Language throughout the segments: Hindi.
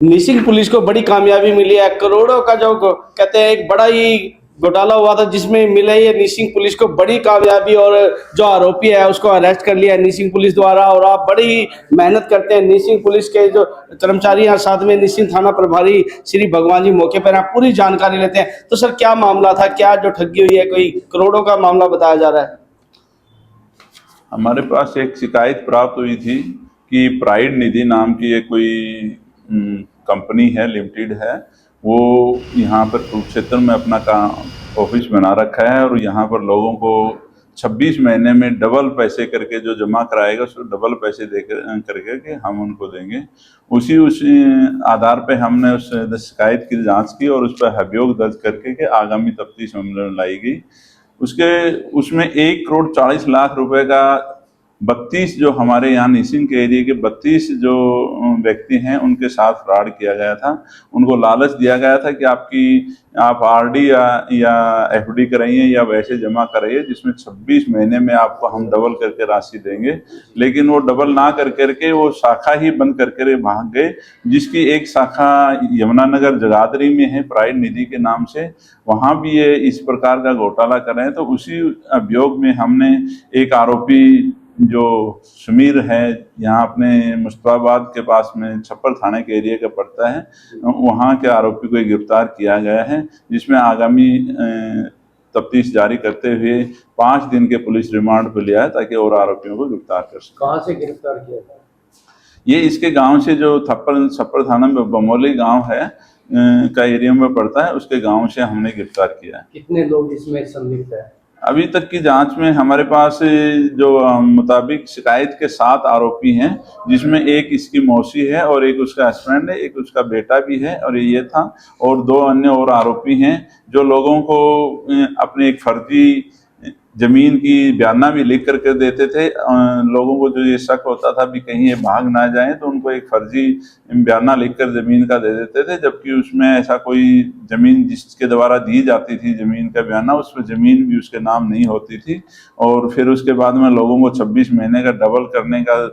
निसिंग पुलिस को बड़ी कामयाबी मिली है। करोड़ों का जो कहते हैं एक बड़ा ही घोटाला हुआ था जिसमें मिला ये निसिंग पुलिस को बड़ी कामयाबी, और जो आरोपी है उसको अरेस्ट कर लिया है निसिंग पुलिस द्वारा। और आप बड़ी मेहनत करते हैं, निसिंग पुलिस के जो कर्मचारी हैं, साथ में निसिंग थाना प्रभारी श्री भगवान जी मौके पर आप पूरी जानकारी लेते हैं। तो सर क्या मामला था, क्या जो ठगी हुई है, कोई करोड़ों का मामला बताया जा रहा है? हमारे पास एक शिकायत प्राप्त हुई थी कि प्राइड निधि नाम की एक कोई कंपनी है, लिमिटेड है, वो यहाँ पर कुरुक्षेत्र में अपना ऑफिस बना रखा है और यहाँ पर लोगों को 26 महीने में डबल पैसे करके जो जमा कराएगा उसको डबल पैसे दे करके के हम उनको देंगे। उस आधार पे हमने उस शिकायत की जांच की और उस पर अभियोग दर्ज करके के आगामी तफ्तीश में लाई गई। उसमें 1,40,00,000 रुपए का 32 जो हमारे यहाँ निसिंग के एरिया के 32 जो व्यक्ति हैं उनके साथ फ्रॉड किया गया था। उनको लालच दिया गया था कि आप आरडी या एफडी कराइए या वैसे जमा कराइए जिसमें 26 महीने में आपको हम डबल करके राशि देंगे। लेकिन वो डबल ना करके वो शाखा ही बंद करके भाग गए, जिसकी एक शाखा यमुनानगर जगाधरी में है प्राइड निधि के नाम से। वहाँ भी ये इस प्रकार का घोटाला कर रहे हैं। तो उसी अभियोग में हमने एक आरोपी जो समीर है, यहाँ अपने मुस्तफाबाद के पास में छप्पर थाने के एरिया का पड़ता है, वहाँ के आरोपी को गिरफ्तार किया गया है, जिसमें आगामी तफ्तीश जारी करते हुए 5 दिन के पुलिस रिमांड पर लिया है ताकि और आरोपियों को गिरफ्तार कर सके। कहाँ से गिरफ्तार किया था? ये इसके गांव से, जो छप्पर थाना में बमोली गांव है का एरिया में पड़ता है, उसके गांव से हमने गिरफ्तार किया है। कितने लोग इसमें संलिप्त है? अभी तक की जांच में हमारे पास जो मुताबिक शिकायत के 7 आरोपी हैं, जिसमें एक इसकी मौसी है और एक उसका हस्बैंड है, एक उसका बेटा भी है और ये था, और 2 अन्य और आरोपी हैं जो लोगों को अपने एक फर्जी जमीन की बयाना भी लिख करके देते थे। लोगों को जो ये शक होता था भी कहीं ये भाग ना जाए तो उनको एक फर्जी बयाना लिखकर जमीन का दे देते थे, जबकि उसमें ऐसा कोई जमीन जिसके द्वारा दी जाती थी जमीन का बयाना, उसमें जमीन भी उसके नाम नहीं होती थी। और फिर उसके बाद में लोगों को 26 महीने का डबल करने का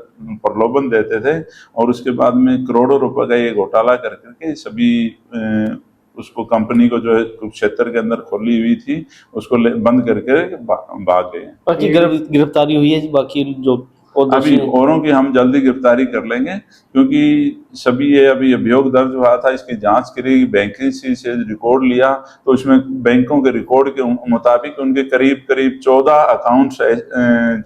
प्रलोभन देते थे और उसके बाद में करोड़ों रुपए का ये घोटाला कर करके सभी उसको कंपनी को जो है क्षेत्र के अंदर खोली हुई थी उसको बंद करके भाग गए। बाकी गिरफ्तारी हुई है, बाकी जो अभी औरों की हम जल्दी गिरफ्तारी कर लेंगे, क्योंकि सभी ये अभी अभियोग दर्ज हुआ था, इसकी जांच के लिए बैंकिंग से रिकॉर्ड लिया तो उसमें बैंकों के रिकॉर्ड के मुताबिक उनके करीब 14 अकाउंट्स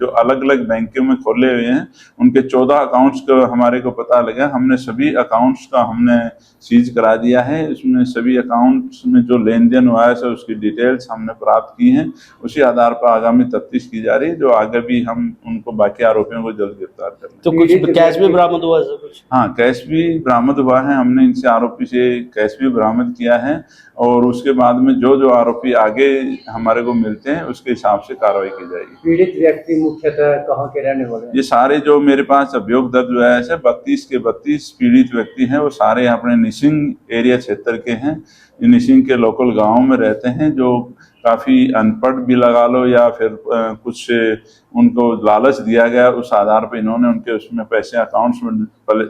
जो अलग अलग बैंकों में खोले हुए हैं, उनके 14 अकाउंट्स का हमारे को पता लगा। हमने सभी अकाउंट्स का हमने सीज करा दिया है। उसमें सभी अकाउंट्स में जो लेन देन हुआ है उसकी डिटेल्स हमने प्राप्त की हैं। उसी आधार पर आगामी तफ्तीश की जा रही है, जो आगे भी हम उनको बाकी आरोपियों को जल्द गिरफ्तार कर लेंगे। तो कुछ कैश भी बरामद हुआ है? कुछ हाँ, कैश भी बरामद हुआ है। हमने इनसे आरोपी से कैश भी बरामद किया है और उसके बाद में जो आरोपी आगे हमारे को मिलते हैं उसके हिसाब से कार्रवाई की जाएगी। पीड़ित व्यक्ति मुख्यतः कहाँ के रहने वाले हैं? ये सारे जो मेरे पास अभियोग दर्ज हुआ है 32 के 32 पीड़ित व्यक्ति हैं, वो सारे अपने निसिंग एरिया क्षेत्र के हैं। निसिंग के लोकल गाँव में रहते हैं, जो काफ़ी अनपढ़ भी लगा लो या फिर कुछ उनको लालच दिया गया, उस आधार पर इन्होंने उनके उसमें पैसे अकाउंट्स में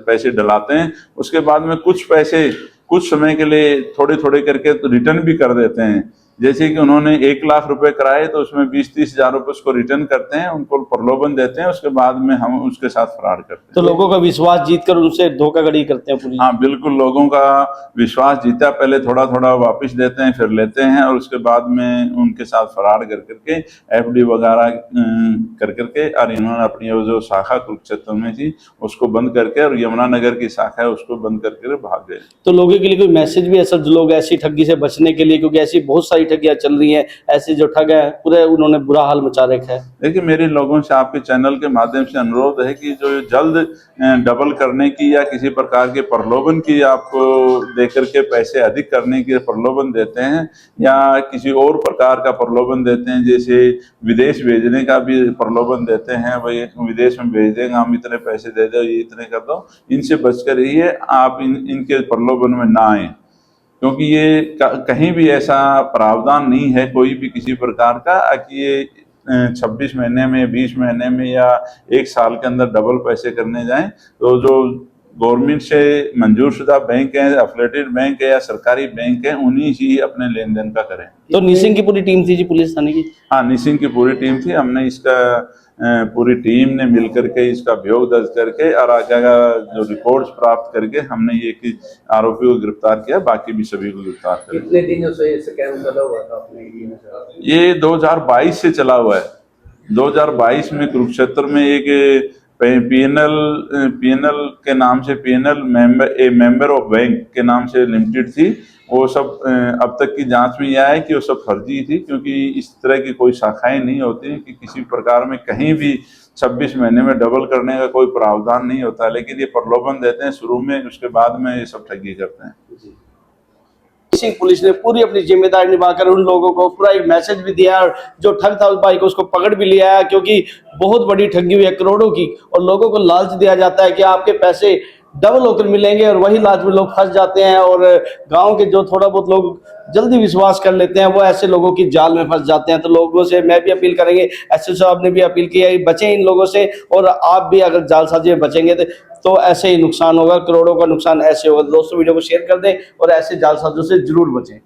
पैसे डलाते हैं। उसके बाद में कुछ पैसे कुछ समय के लिए थोड़े थोड़े करके तो रिटर्न भी कर देते हैं। जैसे कि उन्होंने 1 लाख रुपए कराए तो उसमें 20-30 हजार रुपए उसको रिटर्न करते हैं, उनको प्रलोभन देते हैं, उसके बाद में हम उसके साथ फ्रॉड करते हैं। तो लोगों का विश्वास जीतकर उनसे धोखाधड़ी करते हैं पुलिस? हाँ बिल्कुल, लोगों का विश्वास जीता, पहले थोड़ा थोड़ा वापस देते हैं, फिर लेते हैं और उसके बाद में उनके साथ फ्रॉड कर करके एफडी वगैरह कर करके, और इन्होंने अपनी जो शाखा कुरुक्षेत्र में थी उसको बंद करके और यमुनानगर की शाखा है उसको बंद करके भाग गए। तो लोगों के लिए कोई मैसेज भी है सर, जो लोग ऐसी ठगी से बचने के लिए, क्योंकि ऐसी बहुत सारी ठगियां चल रही हैं, ऐसे जो ठग है पूरे उन्होंने बुरा हाल मचा रखा है? देखिए, मेरे लोगों से आपके चैनल के माध्यम से अनुरोध है कि जो जल्द डबल करने की या किसी प्रकार के प्रलोभन की आपको देकर के पैसे अधिक करने के प्रलोभन देते हैं या किसी और प्रकार का प्रलोभन देते हैं, जैसे विदेश भेजने का भी प्रलोभन देते हैं, भाई विदेश में भेज देंगे, हम इतने पैसे दे दो, ये इतने कर दो, इनसे बचकर रहिए। आप इनके प्रलोभन में ना आए, क्योंकि ये कहीं भी ऐसा प्रावधान नहीं है कोई भी किसी प्रकार का कि ये 26 महीने में, 20 महीने में या 1 साल के अंदर डबल पैसे करने जाएं। तो जो गवर्नमेंट से मंजूर शुदा बैंक है, एफिलिएटेड बैंक है या सरकारी बैंक है, उन्हीं ही अपने लेन देन का करें। तो निसिंग की पूरी टीम थी जी पुलिस थाने की? हाँ, निसिंग की पूरी टीम थी। हमने इसका पूरी टीम ने मिल करके इसका अभियोग दर्ज करके और आगे का जो रिपोर्ट्स प्राप्त करके हमने ये कि आरोपी को गिरफ्तार किया, बाकी भी सभी को गिरफ्तार किया। कितने दिनों से ये स्कैम चला हुआ था अपने एरिया में? ये 2022 से चला हुआ है। 2022 में कुरुक्षेत्र में एक पीएनएल के नाम से, पीएनएल मेंबर ऑफ बैंक के नाम से लिमिटेड थी। वो सब अब तक की जांच में यह है कि वो सब फर्जी थी, क्योंकि इस तरह की कोई शाखाएं नहीं होती कि किसी प्रकार में कहीं भी 26 महीने में डबल करने का कोई प्रावधान नहीं होता, लेकिन ये प्रलोभन देते हैं शुरू में, उसके बाद में ये सब ठगी करते हैं। निसिंग पुलिस ने पूरी अपनी जिम्मेदारी निभाकर उन लोगों को पूरा एक मैसेज भी दिया और जो ठग था उस भाई को उसको पकड़ भी लिया है, क्योंकि बहुत बड़ी ठगी हुई है करोड़ों की, और लोगों को लालच दिया जाता है कि आपके पैसे डबल होकर मिलेंगे, और वही लालच में लोग फंस जाते हैं। और गांव के जो थोड़ा बहुत लोग जल्दी विश्वास कर लेते हैं, वो ऐसे लोगों की जाल में फंस जाते हैं। तो लोगों से मैं भी अपील करेंगे, एसएसपी साहब ने भी अपील की है, बचें इन लोगों से, और आप भी अगर जालसाजी में बचेंगे तो ऐसे ही नुकसान होगा, करोड़ों का नुकसान ऐसे होगा। दोस्तों वीडियो को शेयर कर दें और ऐसे जालसाजों से जरूर बचें।